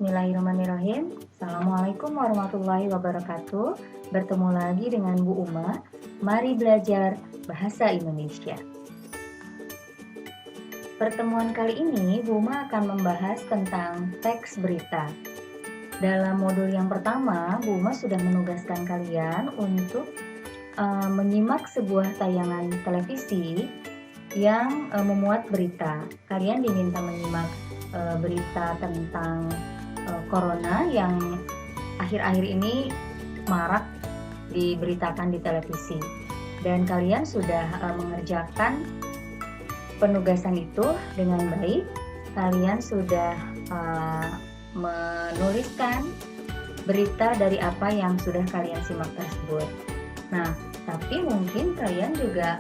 Bismillahirrahmanirrahim. Assalamualaikum warahmatullahi wabarakatuh. Bertemu lagi dengan Bu Uma. Mari belajar bahasa Indonesia. Pertemuan kali ini Bu Uma akan membahas tentang teks berita. Dalam modul yang pertama, Bu Uma sudah menugaskan kalian untuk menyimak sebuah tayangan televisi yang memuat berita. Kalian diminta menyimak berita tentang corona yang akhir-akhir ini marak diberitakan di televisi, dan kalian sudah mengerjakan penugasan itu dengan baik. Kalian sudah menuliskan berita dari apa yang sudah kalian simak tersebut. Nah, tapi mungkin kalian juga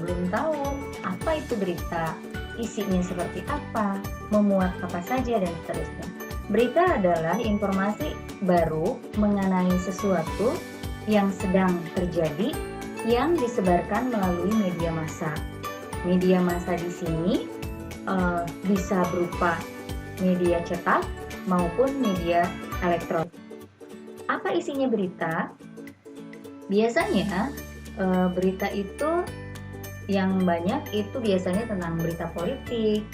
belum tahu apa itu berita, isinya seperti apa, memuat apa saja, dan seterusnya. Berita adalah informasi baru mengenai sesuatu yang sedang terjadi yang disebarkan melalui media massa. Media massa di sini bisa berupa media cetak maupun media elektronik. Apa isinya berita? Biasanya berita itu yang banyak itu biasanya tentang berita politik,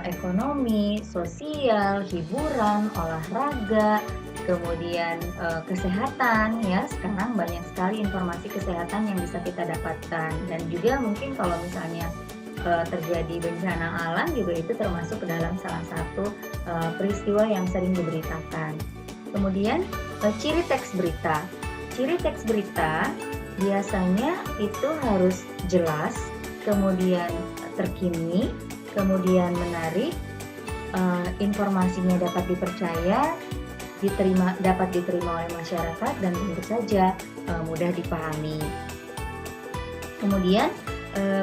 ekonomi, sosial, hiburan, olahraga, kemudian kesehatan. Ya, sekarang banyak sekali informasi kesehatan yang bisa kita dapatkan, dan juga mungkin kalau misalnya terjadi bencana alam juga itu termasuk ke dalam salah satu peristiwa yang sering diberitakan. Kemudian ciri teks berita. Ciri teks berita biasanya itu harus jelas, kemudian terkini, kemudian menarik, informasinya dapat dipercaya, dapat diterima oleh masyarakat, dan tentu saja mudah dipahami. Kemudian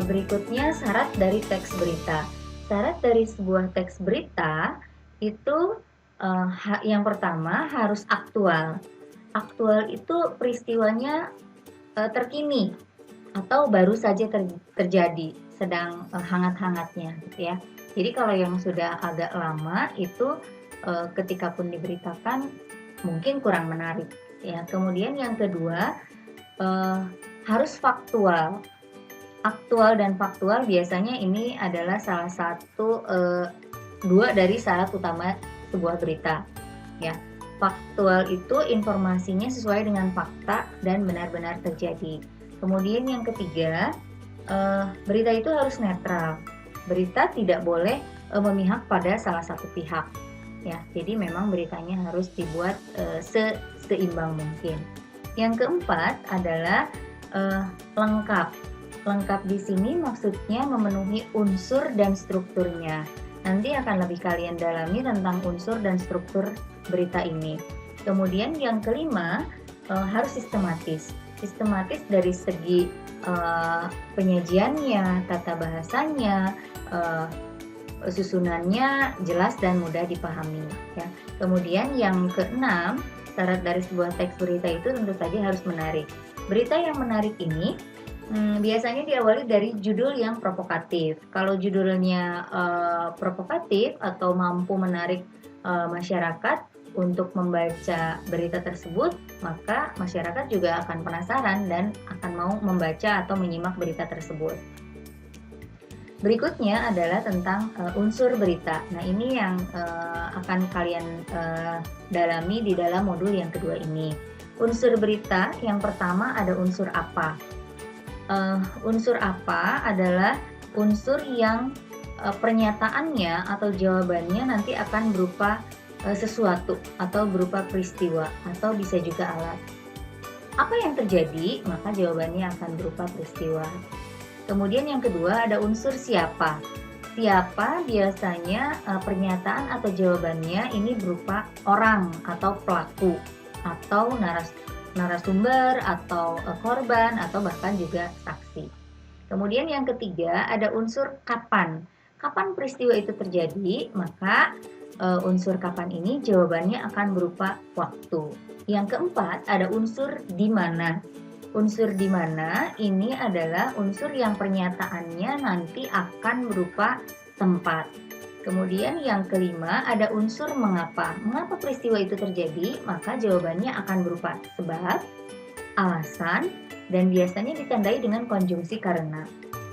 berikutnya syarat dari teks berita. Syarat dari sebuah teks berita itu yang pertama harus aktual. Aktual itu peristiwanya terkini atau baru saja terjadi, sedang hangat-hangatnya gitu ya. Jadi kalau yang sudah agak lama itu ketika pun diberitakan mungkin kurang menarik ya. Kemudian yang kedua harus faktual. Aktual dan faktual biasanya ini adalah salah satu dua dari syarat utama sebuah berita ya. Faktual itu informasinya sesuai dengan fakta dan benar-benar terjadi. Kemudian yang ketiga, berita itu harus netral. Berita tidak boleh memihak pada salah satu pihak. Ya, jadi memang beritanya harus dibuat seimbang mungkin. Yang keempat adalah lengkap. Lengkap di sini maksudnya memenuhi unsur dan strukturnya. Nanti akan lebih kalian dalami tentang unsur dan struktur berita ini. Kemudian yang kelima harus sistematis. Sistematis dari segi penyajiannya, tata bahasanya, susunannya jelas dan mudah dipahami. Ya. Kemudian yang keenam, syarat dari sebuah teks berita itu tentu saja harus menarik. Berita yang menarik ini biasanya diawali dari judul yang provokatif. Kalau judulnya provokatif atau mampu menarik masyarakat untuk membaca berita tersebut, maka masyarakat juga akan penasaran dan akan mau membaca atau menyimak berita tersebut. Berikutnya adalah tentang unsur berita. Nah, ini yang akan kalian dalami di dalam modul yang kedua ini. Unsur berita yang pertama ada unsur apa. Unsur apa adalah unsur yang pernyataannya atau jawabannya nanti akan berupa sesuatu atau berupa peristiwa atau bisa juga alat. Apa yang terjadi, maka jawabannya akan berupa peristiwa. Kemudian yang kedua ada unsur siapa. Siapa biasanya pernyataan atau jawabannya ini berupa orang atau pelaku atau narasumber atau korban atau bahkan juga saksi. Kemudian yang ketiga ada unsur kapan. Kapan peristiwa itu terjadi, maka unsur kapan ini jawabannya akan berupa waktu. Yang keempat ada unsur di mana. Unsur di mana ini adalah unsur yang pernyataannya nanti akan berupa tempat. Kemudian yang kelima ada unsur mengapa. Mengapa peristiwa itu terjadi? Maka jawabannya akan berupa sebab, alasan, dan biasanya ditandai dengan konjungsi karena.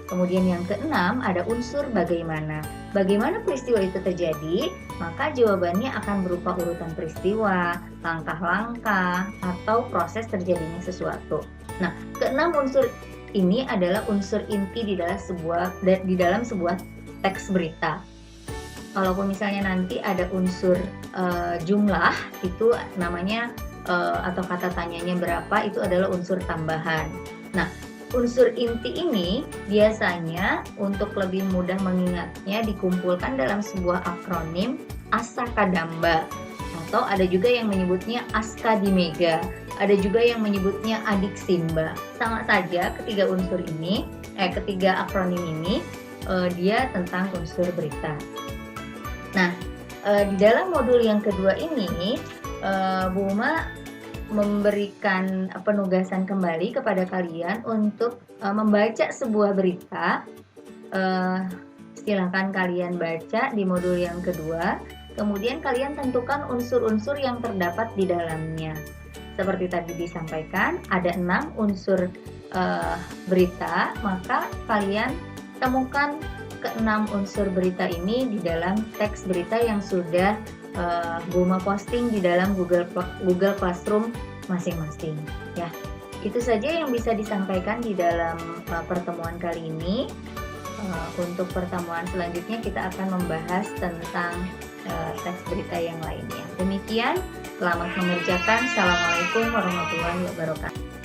Kemudian yang keenam ada unsur bagaimana. Bagaimana peristiwa itu terjadi? Maka jawabannya akan berupa urutan peristiwa, langkah-langkah, atau proses terjadinya sesuatu. Nah, keenam unsur ini adalah unsur inti di dalam sebuah teks berita. Kalaupun misalnya nanti ada unsur jumlah, itu namanya atau kata tanyanya berapa, itu adalah unsur tambahan. Nah, unsur inti ini biasanya untuk lebih mudah mengingatnya dikumpulkan dalam sebuah akronim ASAKADAMBA, atau ada juga yang menyebutnya ASKADIMEGA, ada juga yang menyebutnya ADIKSIMBA. Sama saja ketiga akronim ini dia tentang unsur berita. Nah, di dalam modul yang kedua ini, Bu Uma memberikan penugasan kembali kepada kalian untuk membaca sebuah berita. Silakan kalian baca di modul yang kedua, kemudian kalian tentukan unsur-unsur yang terdapat di dalamnya. Seperti tadi disampaikan, ada 6 unsur berita, maka kalian temukan ke-6 unsur berita ini di dalam teks berita yang sudah Bu Uma posting di dalam Google Classroom masing-masing. Ya, itu saja yang bisa disampaikan di dalam pertemuan kali ini. Untuk pertemuan selanjutnya kita akan membahas tentang teks berita yang lainnya. Demikian, selamat mengerjakan. Assalamualaikum warahmatullahi wabarakatuh.